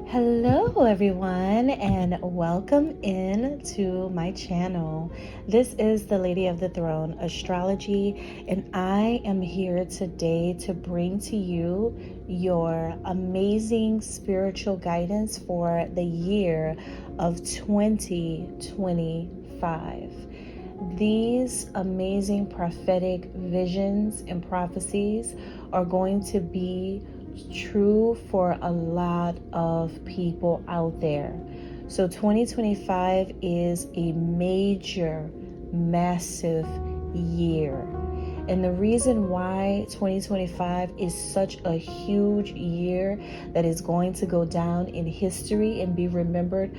Hello everyone, and welcome in to my channel. This is the Lady of the Throne, Astrology, and I am here today to bring to you your amazing spiritual guidance for the year of 2025. These amazing prophetic visions and prophecies are going to be true for a lot of people out there. So 2025 is a major, massive year. And the reason why 2025 is such a huge year that is going to go down in history and be remembered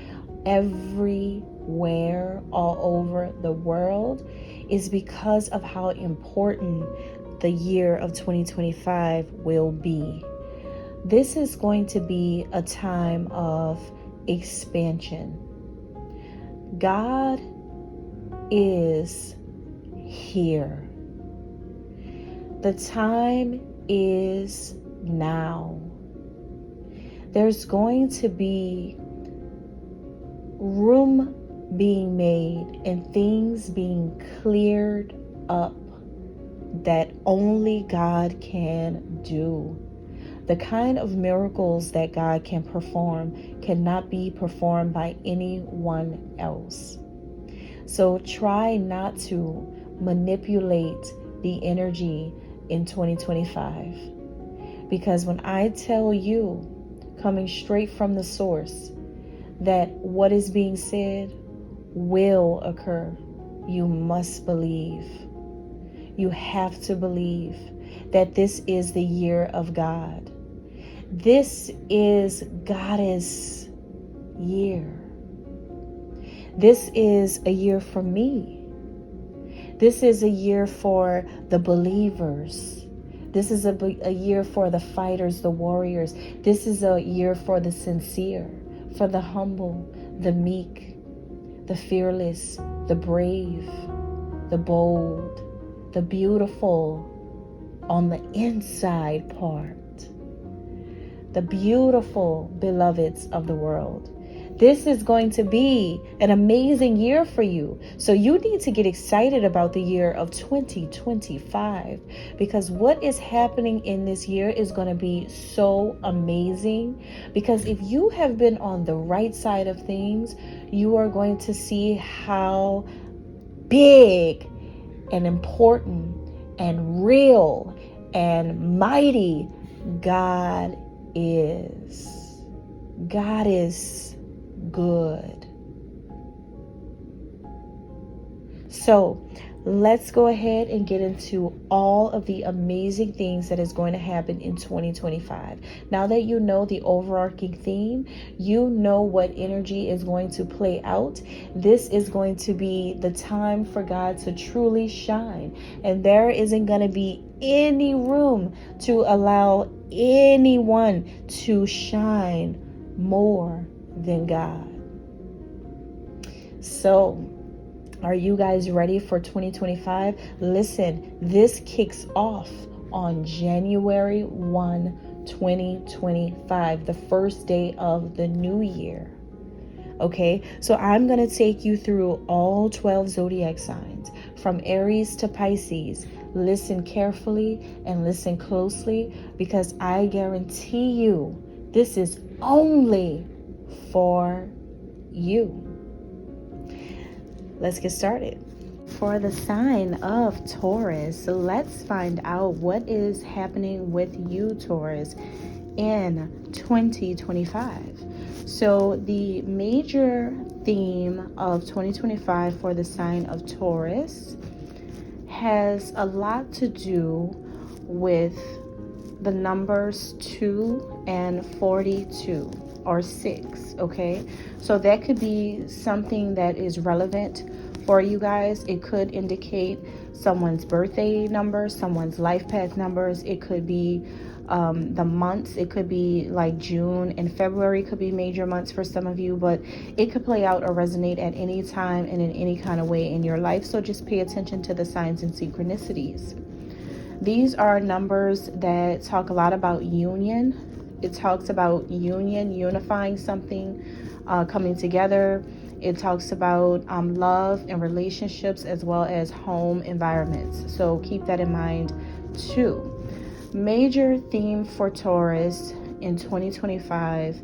everywhere, all over the world, is because of how important the year of 2025 will be. This is going to be a time of expansion. God is here. The time is now. There's going to be room being made and things being cleared up that only God can do. The kind of miracles that God can perform cannot be performed by anyone else. So try not to manipulate the energy in 2025. Because when I tell you, coming straight from the source, that what is being said will occur, you must believe. You have to believe that this is the year of God. This is Goddess' year. This is a year for me. This is a year for the believers. This is a year for the fighters, the warriors. This is a year for the sincere, for the humble, the meek, the fearless, the brave, the bold, the beautiful on the inside part. The beautiful beloveds of the world. This is going to be an amazing year for you. So you need to get excited about the year of 2025, because what is happening in this year is going to be so amazing. Because if you have been on the right side of things, you are going to see how big and important and real and mighty God is. God is good. So let's go ahead and get into all of the amazing things that is going to happen in 2025. Now that you know the overarching theme, you know what energy is going to play out. This is going to be the time for God to truly shine. And there isn't going to be any room to allow anyone to shine more than God. So, are you guys ready for 2025? Listen, this kicks off on January 1, 2025, the first day of the new year. Okay, so I'm going to take you through all 12 zodiac signs, from Aries to Pisces. Listen carefully and listen closely, because I guarantee you this is only for you. Let's get started. For the sign of Taurus, let's find out what is happening with you, Taurus, in 2025. So the major theme of 2025 for the sign of Taurus has a lot to do with the numbers 2 and 42 or 6. Okay, so that could be something that is relevant for you guys. It could indicate someone's birthday number, someone's life path numbers. It could be the months. It could be like June and February could be major months for some of you, but it could play out or resonate at any time and in any kind of way in your life. So just pay attention to the signs and synchronicities. These are numbers that talk a lot about union, It talks about union, unifying something, coming together. It talks about love and relationships, as well as home environments. So keep that in mind too. Major theme for Taurus in 2025,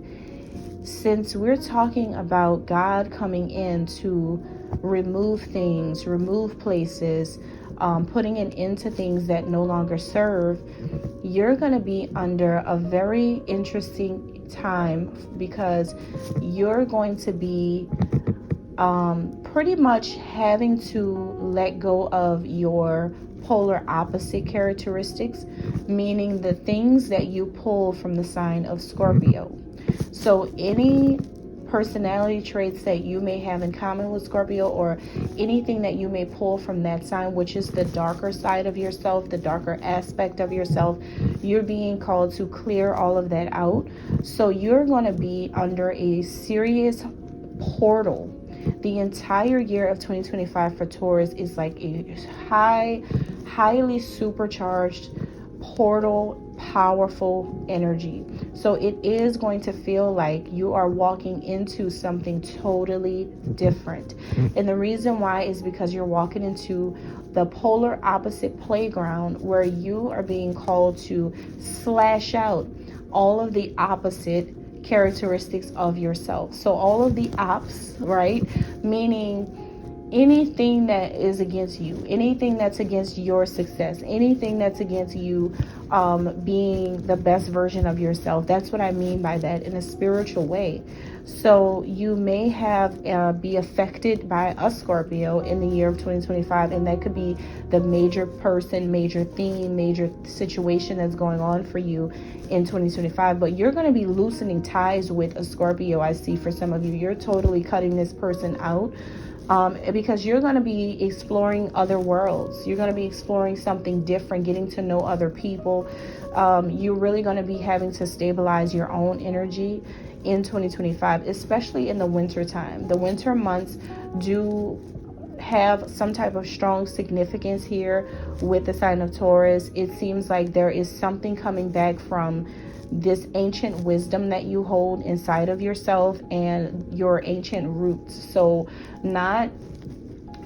since we're talking about God coming in to remove things, remove places, putting an end to things that no longer serve, you're going to be under a very interesting time, because you're going to be pretty much having to let go of your polar opposite characteristics, meaning the things that you pull from the sign of Scorpio. So any personality traits that you may have in common with Scorpio, or anything that you may pull from that sign, which is the darker side of yourself, the darker aspect of yourself, you're being called to clear all of that out. So you're going to be under a serious portal. The entire year of 2025 for Taurus is like a highly supercharged portal, powerful energy. So it is going to feel like you are walking into something totally different. And the reason why is because you're walking into the polar opposite playground, where you are being called to slash out all of the opposite characteristics of yourself. So all of the ops, right? Meaning anything that is against you, anything that's against your success, anything that's against you being the best version of yourself. That's what I mean by that in a spiritual way. So you may have be affected by a Scorpio in the year of 2025, and that could be the major person, major theme, major situation that's going on for you in 2025. But you're going to be loosening ties with a Scorpio. I see for some of you, you're totally cutting this person out. Because you're going to be exploring other worlds. You're going to be exploring something different, getting to know other people. You're really going to be having to stabilize your own energy in 2025, especially in the winter time. The winter months do have some type of strong significance here with the sign of Taurus. It seems like there is something coming back from this ancient wisdom that you hold inside of yourself and your ancient roots. So not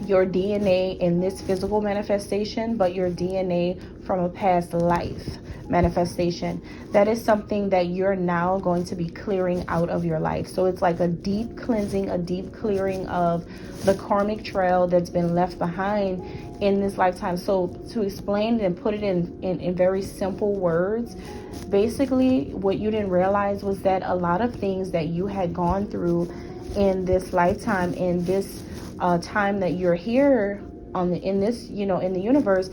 your DNA in this physical manifestation, but your DNA from a past life manifestation. That is something that you're now going to be clearing out of your life. So it's like a deep cleansing, a deep clearing of the karmic trail that's been left behind in this lifetime. So to explain it and put it in very simple words, basically what you didn't realize was that a lot of things that you had gone through in this lifetime, in this time that you're here in the universe,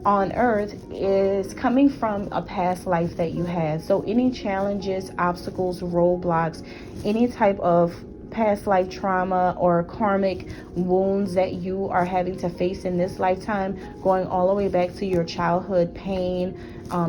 on earth, is coming from a past life that you had. So any challenges, obstacles, roadblocks, any type of past life trauma or karmic wounds that you are having to face in this lifetime, going all the way back to your childhood pain,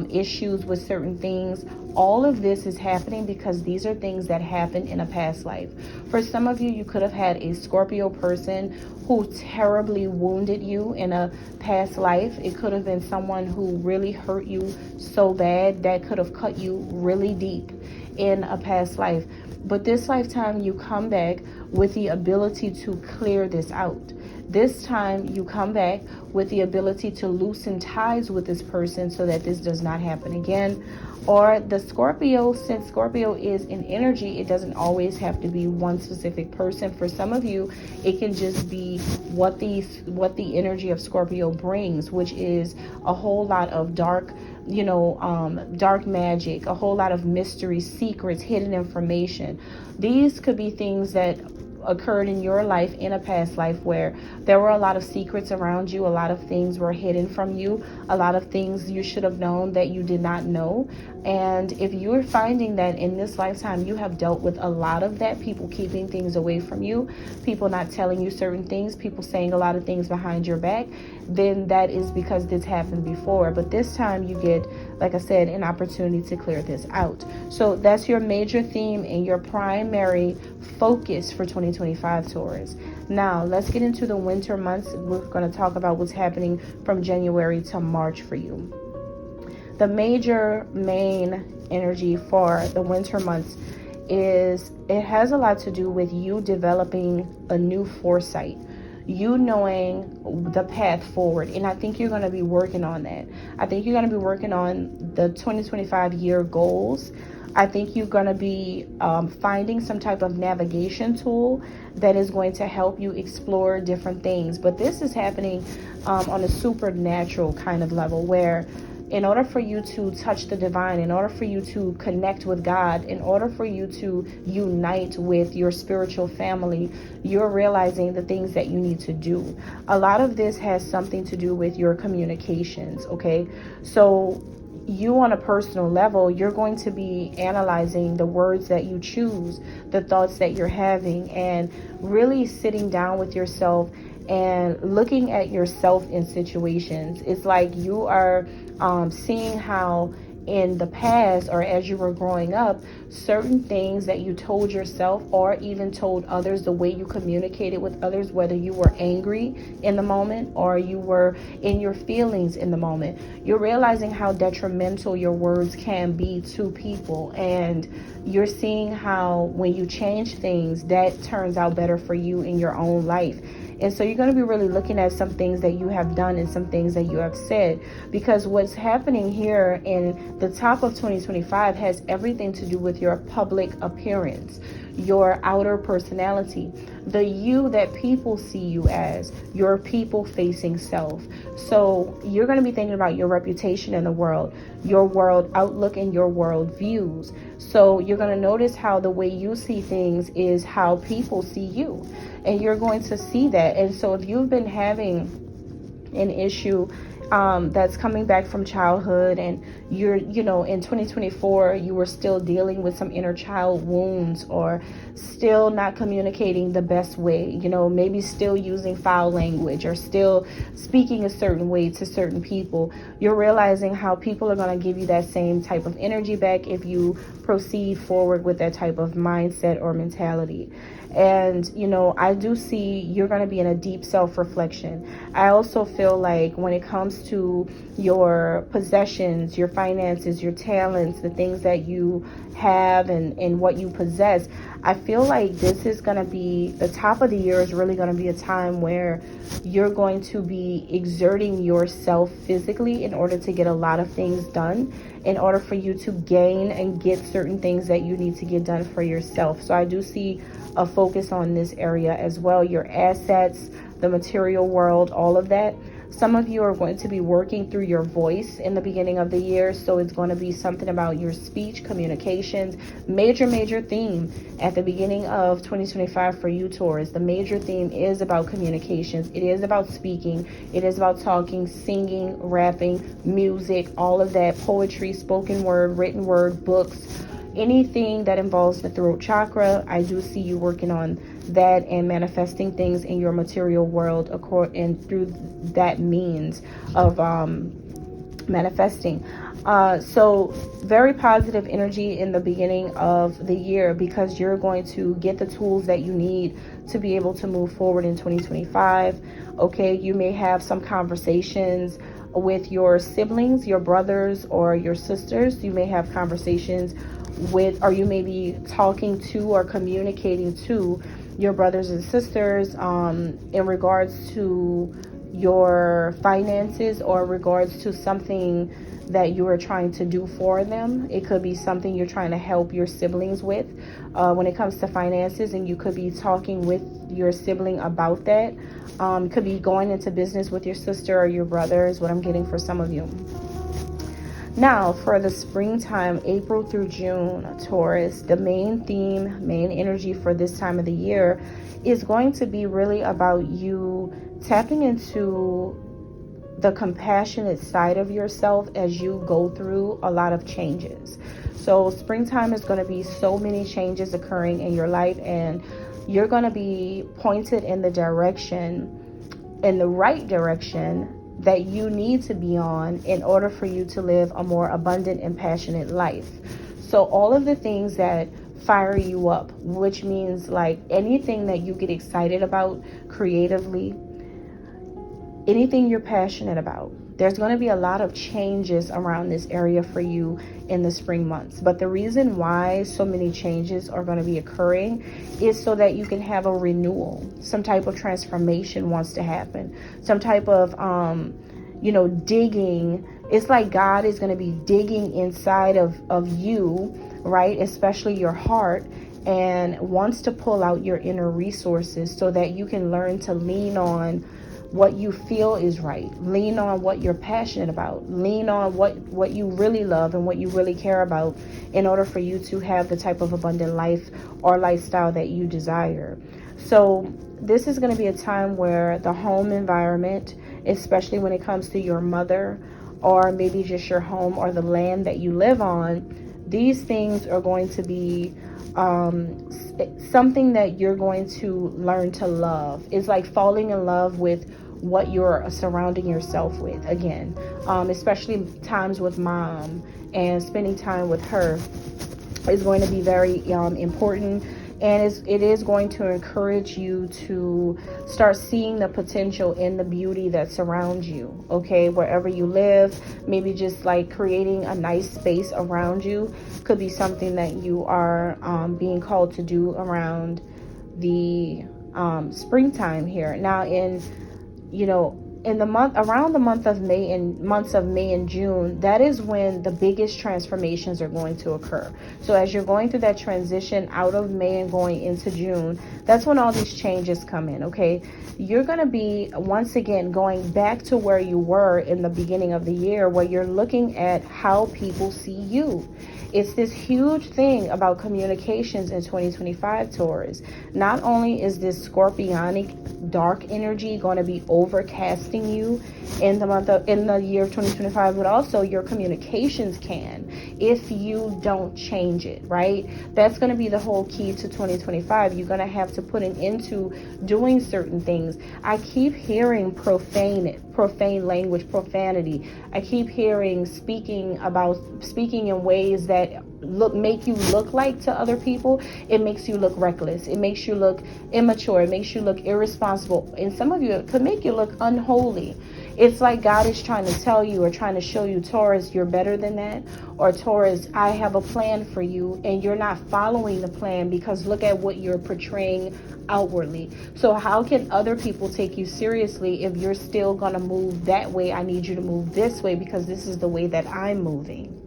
issues with certain things, all of this is happening because these are things that happened in a past life. For some of you, you could have had a Scorpio person who terribly wounded you in a past life. It could have been someone who really hurt you so bad that could have cut you really deep in a past life. But this lifetime, you come back with the ability to clear this out. This time, you come back with the ability to loosen ties with this person so that this does not happen again. Or the Scorpio, since Scorpio is in energy, it doesn't always have to be one specific person. For some of you, it can just be what the energy of Scorpio brings, which is a whole lot of dark magic, a whole lot of mystery, secrets, hidden information. These could be things that occurred in your life in a past life where there were a lot of secrets around you, a lot of things were hidden from you, a lot of things you should have known that you did not know. And if you're finding that in this lifetime you have dealt with a lot of that, people keeping things away from you, people not telling you certain things, people saying a lot of things behind your back, then that is because this happened before. But this time you get, like I said, an opportunity to clear this out. So that's your major theme and your primary focus for 2025, Taurus. Now let's get into the winter months. We're going to talk about what's happening from January to March for you. The main energy for the winter months is it has a lot to do with you developing a new foresight, you knowing the path forward. And I think you're going to be working on that. I think you're going to be working on the 2025 year goals. I think you're going to be finding some type of navigation tool that is going to help you explore different things. But this is happening on a supernatural kind of level, where in order for you to touch the divine, in order for you to connect with God, in order for you to unite with your spiritual family, you're realizing the things that you need to do. A lot of this has something to do with your communications, okay? So you, on a personal level, you're going to be analyzing the words that you choose, the thoughts that you're having, and really sitting down with yourself and looking at yourself in situations. It's like you are seeing how in the past, or as you were growing up, certain things that you told yourself or even told others, the way you communicated with others, whether you were angry in the moment or you were in your feelings in the moment, you're realizing how detrimental your words can be to people. And you're seeing how when you change things, that turns out better for you in your own life. And so you're going to be really looking at some things that you have done and some things that you have said, because what's happening here in the top of 2025 has everything to do with your public appearance, your outer personality, the you that people see you as, your people-facing self. So you're going to be thinking about your reputation in the world, your world outlook, and your world views. So you're going to notice how the way you see things is how people see you. And you're going to see that. And so if you've been having an issue that's coming back from childhood, and you're, in 2024, you were still dealing with some inner child wounds, or still not communicating the best way, maybe still using foul language or still speaking a certain way to certain people, you're realizing how people are going to give you that same type of energy back if you proceed forward with that type of mindset or mentality. And, I do see you're going to be in a deep self-reflection. I also feel like when it comes to your possessions, your finances, your talents, the things that you have and what you possess, I feel like this is going to be, the top of the year is really going to be a time where you're going to be exerting yourself physically in order to get a lot of things done, in order for you to gain and get certain things that you need to get done for yourself. So I do see a focus on this area as well. Your assets, the material world, all of that. Some of you are going to be working through your voice in the beginning of the year. So it's going to be something about your speech, communications. Major theme at the beginning of 2025 for you, Taurus. The major theme is about communications. It is about speaking. It is about talking, singing, rapping, music, all of that, poetry, spoken word, written word, books, anything that involves the throat chakra. I do see you working on that and manifesting things in your material world and through that means of manifesting. So very positive energy in the beginning of the year, because you're going to get the tools that you need to be able to move forward in 2025. Okay, you may have some conversations with your siblings, your brothers or your sisters. You may have conversations with, or you may be talking to or communicating to your brothers and sisters in regards to your finances, or regards to something that you are trying to do for them. It could be something you're trying to help your siblings with when it comes to finances, and you could be talking with your sibling about that. Could be going into business with your sister or your brother is what I'm getting for some of you. Now, for the springtime, April through June, Taurus, the main theme, main energy for this time of the year is going to be really about you tapping into the compassionate side of yourself as you go through a lot of changes. So springtime is going to be so many changes occurring in your life, and you're going to be pointed in the right direction that you need to be on in order for you to live a more abundant and passionate life. So all of the things that fire you up, which means like anything that you get excited about creatively, anything you're passionate about, There's going to be a lot of changes around this area for you in the spring months. But the reason why so many changes are going to be occurring is so that you can have a renewal. Some type of transformation wants to happen. Some type of, digging. It's like God is going to be digging inside of you, right? Especially your heart, and wants to pull out your inner resources so that you can learn to lean on what you feel is right. Lean on what you're passionate about. Lean on what you really love and what you really care about in order for you to have the type of abundant life or lifestyle that you desire. So this is going to be a time where the home environment, especially when it comes to your mother or maybe just your home or the land that you live on, these things are going to be something that you're going to learn to love. It's like falling in love with what you're surrounding yourself with again, especially times with mom and spending time with her is going to be very important. And it is going to encourage you to start seeing the potential in the beauty that surrounds you, okay? Wherever you live, maybe just like creating a nice space around you could be something that you are being called to do around the springtime here. Now in the months of May and June, that is when the biggest transformations are going to occur. So as you're going through that transition out of May and going into June, that's when all these changes come in, okay? You're going to be, once again, going back to where you were in the beginning of the year, where you're looking at how people see you. It's this huge thing about communications in 2025, Taurus. Not only is this scorpionic dark energy going to be overcasting you in the year of 2025, but also your communications can, if you don't change it, right? That's going to be the whole key to 2025. You're going to have to put it into doing certain things. I keep hearing profane language, profanity. I keep hearing speaking in ways that make you look like to other people. It makes you look reckless. It makes you look immature. It makes you look irresponsible. And some of you, it could make you look unholy. It's like God is trying to tell you or trying to show you, Taurus, you're better than that. Or Taurus, I have a plan for you and you're not following the plan because look at what you're portraying outwardly. So how can other people take you seriously if you're still going to move that way? I need you to move this way because this is the way that I'm moving.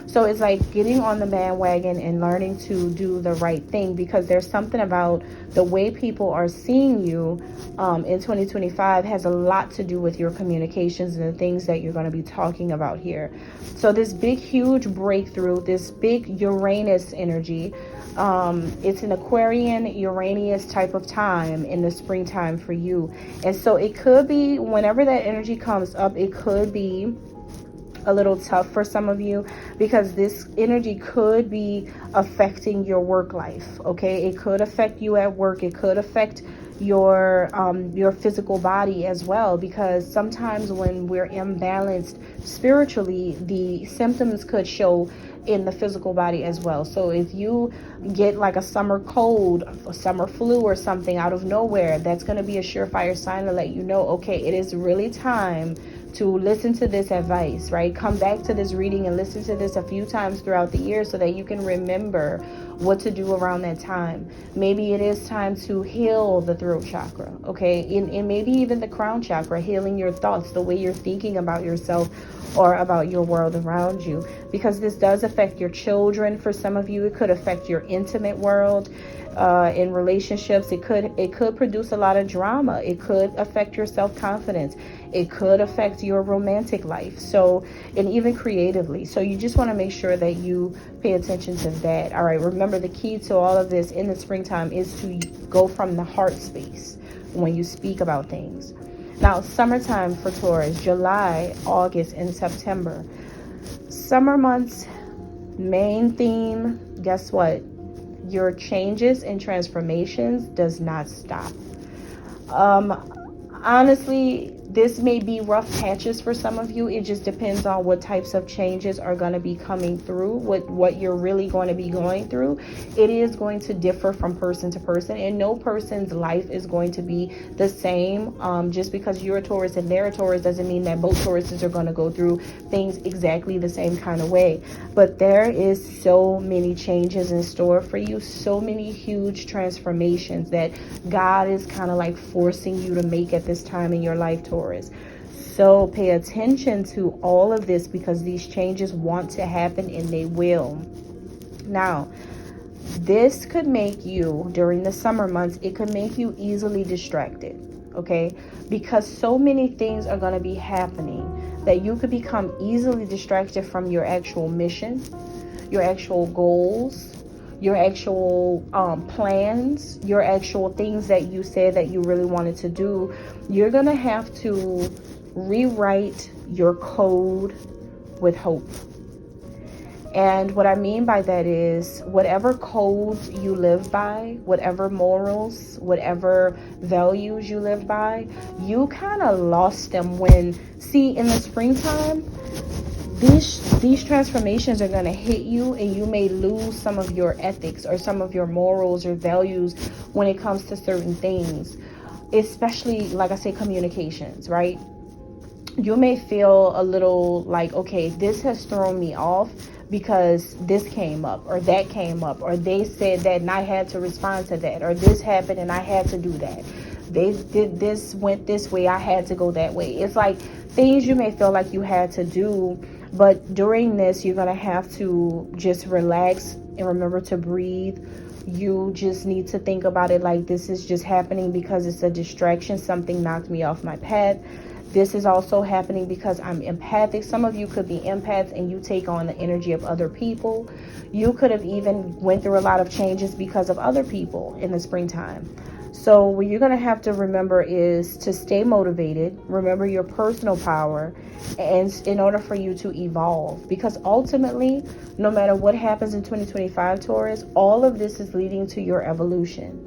So it's like getting on the bandwagon and learning to do the right thing, because there's something about the way people are seeing you in 2025 has a lot to do with your communications and the things that you're going to be talking about here. So this big, huge breakthrough, this big Uranus energy, it's an Aquarian Uranus type of time in the springtime for you. And so it could be, whenever that energy comes up, it could be a little tough for some of you, because this energy could be affecting your work life, okay? It could affect you at work. It could affect your physical body as well, because sometimes when we're imbalanced spiritually, the symptoms could show in the physical body as well. So if you get like a summer cold, a summer flu or something out of nowhere, that's going to be a surefire sign to let you know, okay, it is really time to listen to this advice, right? Come back to this reading and listen to this a few times throughout the year so that you can remember what to do around that time. Maybe it is time to heal the throat chakra, okay? And maybe even the crown chakra, healing your thoughts, the way you're thinking about yourself or about your world around you, because this does affect your children. For some of you, it could affect your intimate world. In relationships, it could produce a lot of drama. It could affect your self-confidence. It could affect your romantic life. So, and even creatively. So you just want to make sure that you pay attention to that. All right. Remember, the key to all of this in the springtime is to go from the heart space when you speak about things. Now, summertime for Taurus, July, August, and September. Summer months, main theme, guess what? Your changes and transformations does not stop. Honestly, this may be rough patches for some of you. It just depends on what types of changes are going to be coming through, what you're really going to be going through. It is going to differ from person to person, and no person's life is going to be the same. Just because you're a Taurus and they're a Taurus doesn't mean that both Tauruses are going to go through things exactly the same kind of way. But there is so many changes in store for you, so many huge transformations that God is kind of like forcing you to make at this time in your life, Taurus. So pay attention to all of this, because these changes want to happen, and they will. Now, this could make you, during the summer months, it could make you easily distracted, okay? Because so many things are going to be happening that you could become easily distracted from your actual mission, your actual goals, your actual plans, your actual things that you said that you really wanted to do. You're going to have to rewrite your code with hope. And what I mean by that is, whatever codes you live by, whatever morals, whatever values you live by, you kind of lost them when, see, in the springtime, these transformations are going to hit you, and you may lose some of your ethics or some of your morals or values when it comes to certain things, especially, like I say, communications, right? You may feel a little like, okay, this has thrown me off because this came up or that came up, or they said that and I had to respond to that, or this happened and I had to do that. They did this, went this way, I had to go that way. It's like things you may feel like you had to do, but during this, you're going to have to just relax and remember to breathe. You just need to think about it like, this is just happening because it's a distraction. Something knocked me off my path. This is also happening because I'm empathic. Some of you could be empaths and you take on the energy of other people. You could have even went through a lot of changes because of other people in the springtime. So what you're going to have to remember is to stay motivated. Remember your personal power, and in order for you to evolve, because ultimately, no matter what happens in 2025, Taurus, all of this is leading to your evolution.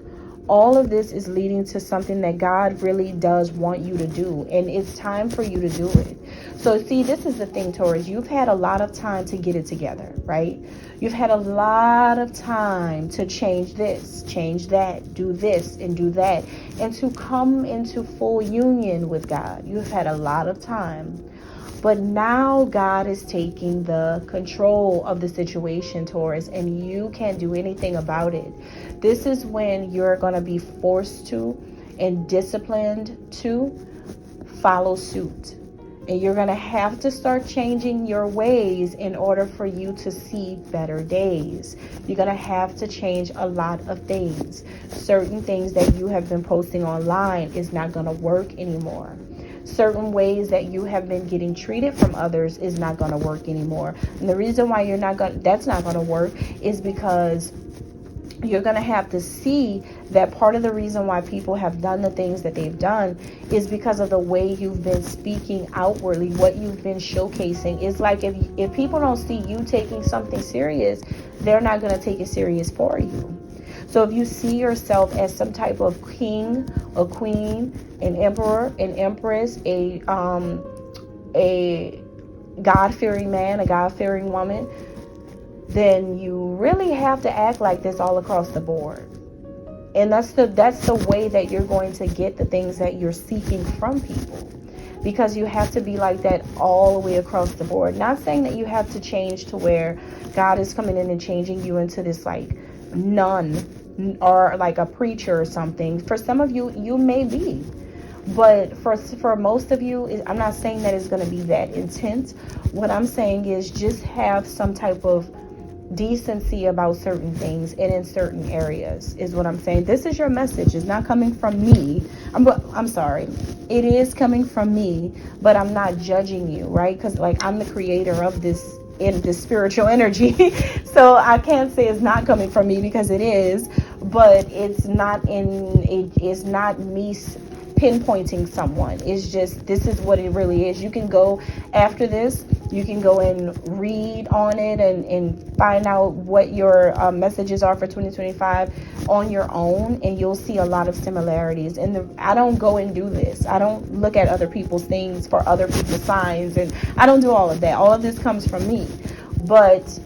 All of this is leading to something that God really does want you to do, and it's time for you to do it. So see, this is the thing, Taurus. You've had a lot of time to get it together, right? You've had a lot of time to change this, change that, do this and do that, and to come into full union with God. You've had a lot of time. But now God is taking the control of the situation, Taurus, and you can't do anything about it. This is when you're going to be forced to and disciplined to follow suit. And you're going to have to start changing your ways in order for you to see better days. You're going to have to change a lot of things. Certain things that you have been posting online is not going to work anymore. Certain ways that you have been getting treated from others is not going to work anymore. And the reason why that's not going to work is because you're going to have to see that part of the reason why people have done the things that they've done is because of the way you've been speaking outwardly, what you've been showcasing. It's like if people don't see you taking something serious, they're not going to take it serious for you. So if you see yourself as some type of king, a queen, an emperor, an empress, a God-fearing man, a God-fearing woman, then you really have to act like this all across the board. And that's the way that you're going to get the things that you're seeking from people. Because you have to be like that all the way across the board. Not saying that you have to change to where God is coming in and changing you into this like nun or like a preacher or something. For some of you, you may be. But for most of you, I'm not saying that it's going to be that intense. What I'm saying is just have some type of decency about certain things and in certain areas is what I'm saying. This is your message. It's not coming from me. I'm sorry. It is coming from me, but I'm not judging you, right? Because like I'm the creator of this in this spiritual energy. So I can't say it's not coming from me because it is, but it's not me pinpointing someone. It's just, this is what it really is. You can go after this You can go and read on it and find out what your messages are for 2025 on your own, and you'll see a lot of similarities. And I don't go and do this. I don't look at other people's things for other people's signs, and I don't do all of that. All of this comes from me. But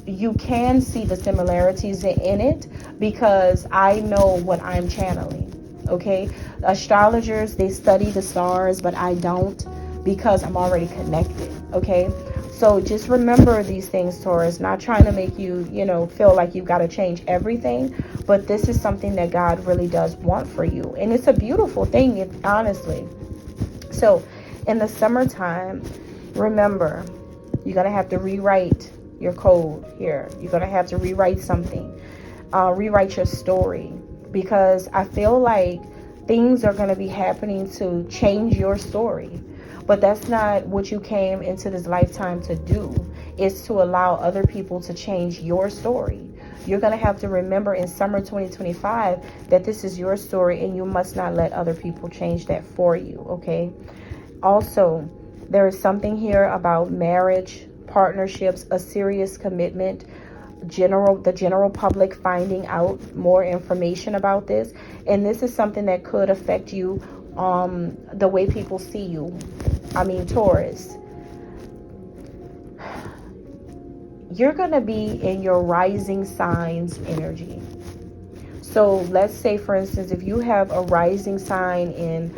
you can see the similarities in it because I know what I'm channeling. Okay, astrologers, they study the stars, but I don't, because I'm already connected. Okay, so just remember these things, Taurus. Not trying to make you, feel like you've got to change everything, but this is something that God really does want for you, and it's a beautiful thing, honestly. So in the summertime, remember, you're going to have to rewrite your code here. You're going to have to rewrite something, rewrite your story, because I feel like things are going to be happening to change your story. But that's not what you came into this lifetime to do. It's to allow other people to change your story. You're going to have to remember in summer 2025 that this is your story, and you must not let other people change that for you, okay? Also, there is something here about marriage, partnerships, a serious commitment, the general public finding out more information about this. And this is something that could affect you, the way people see you. I mean, Taurus, you're going to be in your rising signs energy. So let's say, for instance, if you have a rising sign in,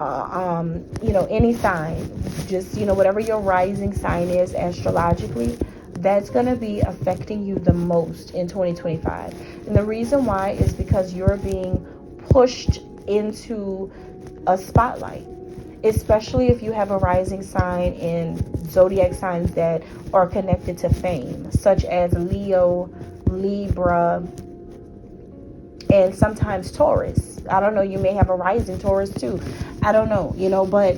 any sign, just, whatever your rising sign is astrologically, that's going to be affecting you the most in 2025. And the reason why is because you're being pushed into a spotlight, especially if you have a rising sign in zodiac signs that are connected to fame, such as Leo, Libra, and sometimes Taurus. I don't know, you may have a rising Taurus too. I don't know, but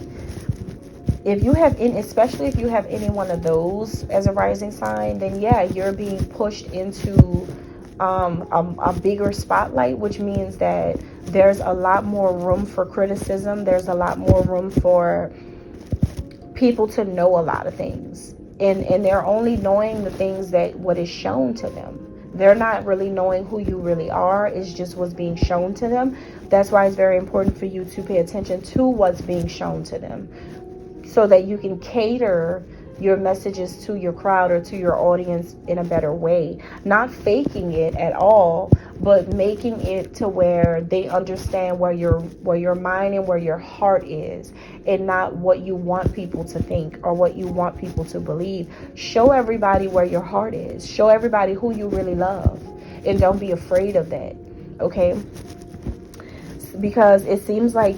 if you have, especially if you have any one of those as a rising sign, then yeah, you're being pushed into a bigger spotlight, which means that there's a lot more room for criticism. There's a lot more room for people to know a lot of things. And they're only knowing the things that what is shown to them. They're not really knowing who you really are. It's just what's being shown to them. That's why it's very important for you to pay attention to what's being shown to them, so that you can cater your messages to your crowd or to your audience in a better way. Not faking it at all, but making it to where they understand where your mind and where your heart is, and not what you want people to think or what you want people to believe. Show everybody where your heart is. Show everybody who you really love, and don't be afraid of that, okay? Because it seems like,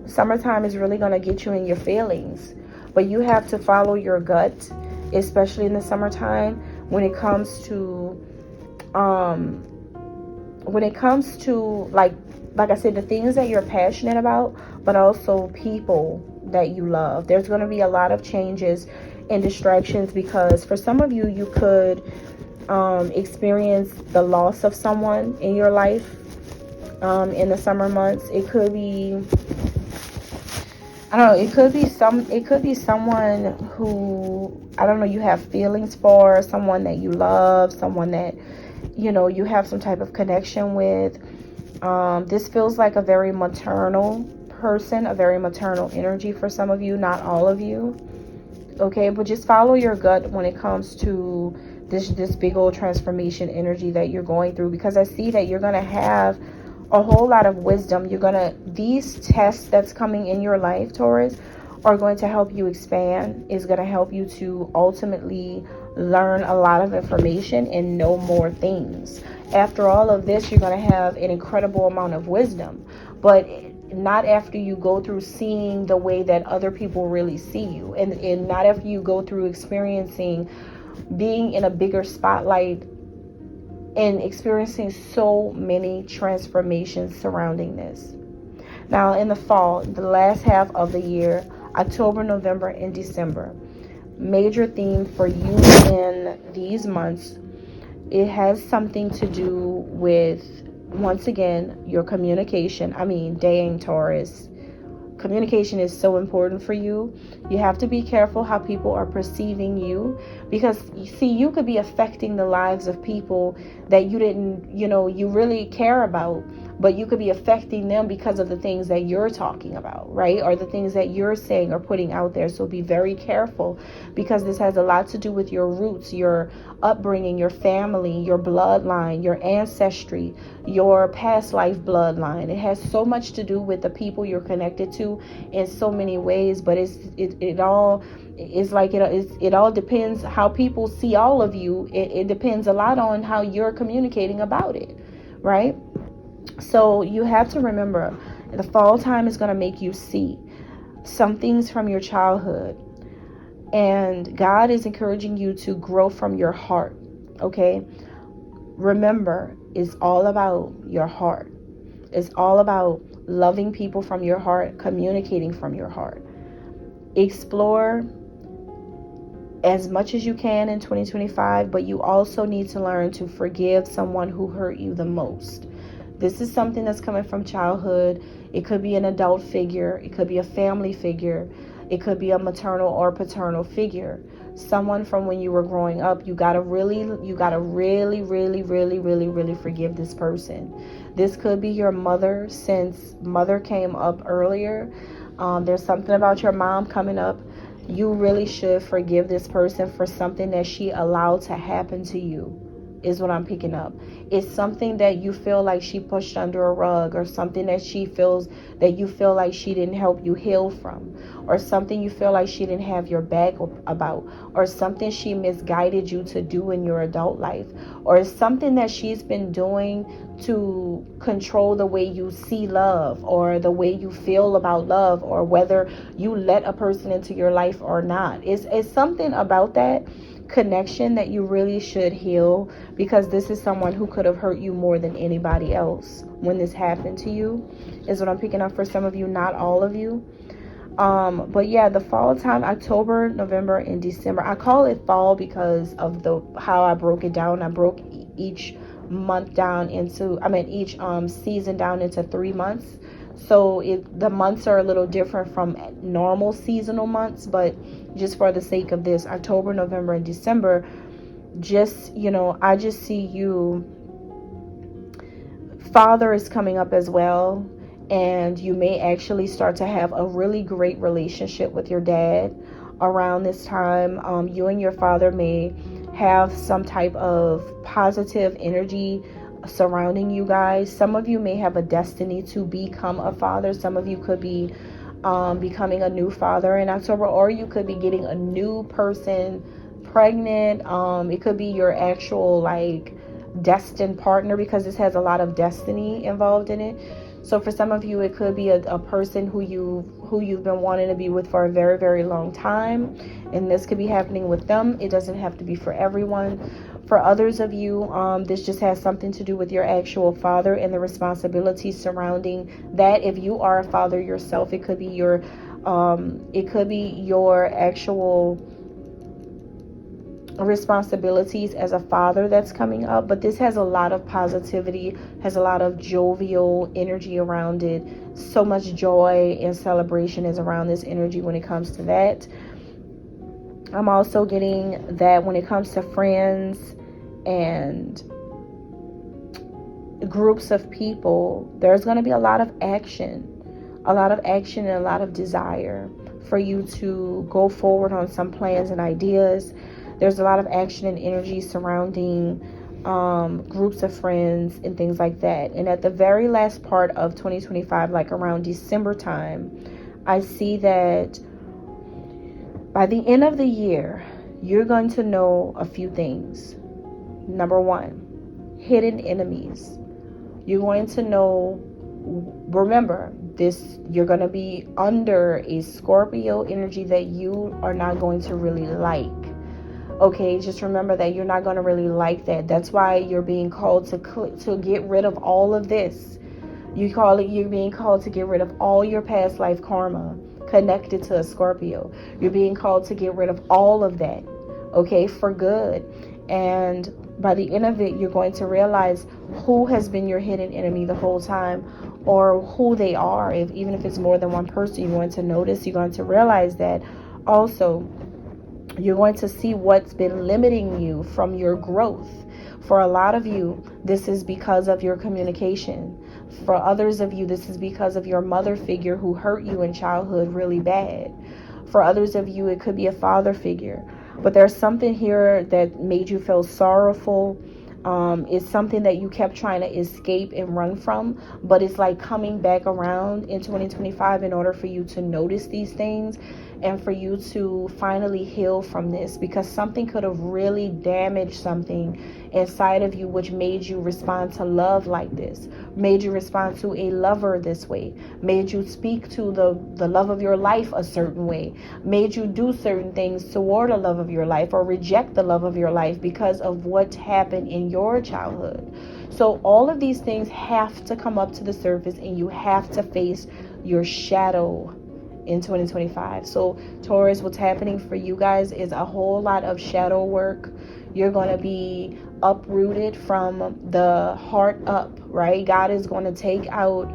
summertime is really going to get you in your feelings, but you have to follow your gut, especially in the summertime, when it comes to like I said, the things that you're passionate about, but also people that you love. There's going to be a lot of changes and distractions, because for some of you, you could experience the loss of someone in your life in the summer months. It could be, I don't know, it could be someone who, I don't know, you have feelings for, someone that you love, someone that, you have some type of connection with. This feels like a very maternal person, a very maternal energy for some of you, not all of you. Okay, but just follow your gut when it comes to this big old transformation energy that you're going through, because I see that you're going to have a whole lot of wisdom. These tests that's coming in your life, Taurus, are going to help you expand, is going to help you to ultimately learn a lot of information and know more things. After all of this, you're going to have an incredible amount of wisdom, but not after you go through seeing the way that other people really see you, and not after you go through experiencing being in a bigger spotlight and experiencing so many transformations surrounding this. Now, in the fall, the last half of the year, October, November, and December, major theme for you in these months, it has something to do with, once again, your communication. I mean, dang, Taurus, Communication is so important for you. You have to be careful how people are perceiving you, because you see, you could be affecting the lives of people that you didn't, you really care about, but you could be affecting them because of the things that you're talking about, right? Or the things that you're saying or putting out there. So be very careful, because this has a lot to do with your roots, your upbringing, your family, your bloodline, your ancestry, your past life bloodline. It has so much to do with the people you're connected to in so many ways, but it all it all depends how people see all of you. It depends a lot on how you're communicating about it, right? So you have to remember, the fall time is going to make you see some things from your childhood, and God is encouraging you to grow from your heart. Okay, remember, it's all about your heart. It's all about loving people from your heart, communicating from your heart. Explore as much as you can in 2025, but you also need to learn to forgive someone who hurt you the most. This is something that's coming from childhood. It could be an adult figure. It could be a family figure. It could be a maternal or paternal figure. Someone from when you were growing up. You gotta really, really forgive this person. This could be your mother, since mother came up earlier. There's something about your mom coming up. You really should forgive this person for something that she allowed to happen to you, is what I'm picking up. It's something that you feel like she pushed under a rug, or something that you feel like she didn't help you heal from, or something you feel like she didn't have your back about, or something she misguided you to do in your adult life, or something that she's been doing to control the way you see love, or the way you feel about love, or whether you let a person into your life or not. It's something about that connection that you really should heal, because this is someone who could have hurt you more than anybody else when this happened to you, is what I'm picking up for some of you, not all of you. But yeah, the fall time, October, November, and December. I call it fall because of how I broke it down. I broke each month down into, each season down into 3 months. So the months are a little different from normal seasonal months, but just for the sake of this, October, November, and December, I just see you. Father is coming up as well, and you may actually start to have a really great relationship with your dad around this time. You and your father may have some type of positive energy surrounding you guys. Some of you may have a destiny to become a father. Some of you could be becoming a new father in October, or you could be getting a new person pregnant. It could be your actual destined partner, because this has a lot of destiny involved in it. So for some of you, it could be a person who you've been wanting to be with for a very, very long time, and this could be happening with them. It doesn't have to be for everyone. For others of you, this just has something to do with your actual father and the responsibilities surrounding that. If you are a father yourself, it could be your actual responsibilities as a father that's coming up. But this has a lot of positivity, has a lot of jovial energy around it. So much joy and celebration is around this energy when it comes to that. I'm also getting that when it comes to friends and groups of people, there's going to be a lot of action and a lot of desire for you to go forward on some plans and ideas. There's a lot of action and energy surrounding groups of friends and things like that. And at the very last part of 2025, like around December time, I see that by the end of the year, you're going to know a few things. Number one, hidden enemies. You're going to know, remember, you're going to be under a Scorpio energy that you are not going to really like. Okay, just remember that you're not going to really like that. That's why you're being called to get rid of all of this. You're being called to get rid of all your past life karma connected to a Scorpio. You're being called to get rid of all of that, okay, for good. And By the end of it, you're going to realize who has been your hidden enemy the whole time, or who they are. Even if it's more than one person, you're going to notice, you're going to realize that. Also, you're going to see what's been limiting you from your growth. For a lot of you, this is because of your communication. For others of you, this is because of your mother figure who hurt you in childhood really bad. For others of you, it could be a father figure. But there's something here that made you feel sorrowful. It's something that you kept trying to escape and run from, but it's like coming back around in 2025 in order for you to notice these things and for you to finally heal from this, because something could have really damaged something inside of you, which made you respond to love like this, made you respond to a lover this way, made you speak to the love of your life a certain way, made you do certain things toward the love of your life or reject the love of your life because of what happened in your childhood. So all of these things have to come up to the surface, and you have to face your shadow in 2025. So Taurus, what's happening for you guys is a whole lot of shadow work. You're going to be uprooted from the heart up, right? God is going to take out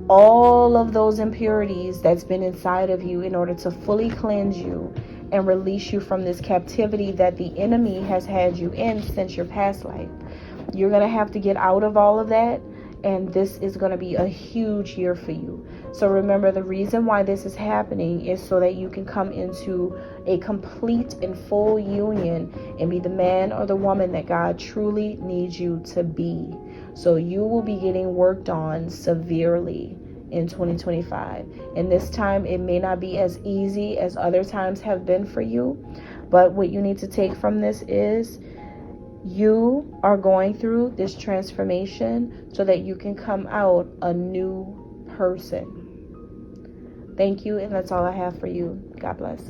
all of those impurities that's been inside of you in order to fully cleanse you and release you from this captivity that the enemy has had you in since your past life. You're going to have to get out of all of that, and this is going to be a huge year for you. So remember, the reason why this is happening is so that you can come into a complete and full union and be the man or the woman that God truly needs you to be. So you will be getting worked on severely in 2025. And this time it may not be as easy as other times have been for you, but what you need to take from this is you are going through this transformation so that you can come out a new person. Thank you, and that's all I have for you. God bless.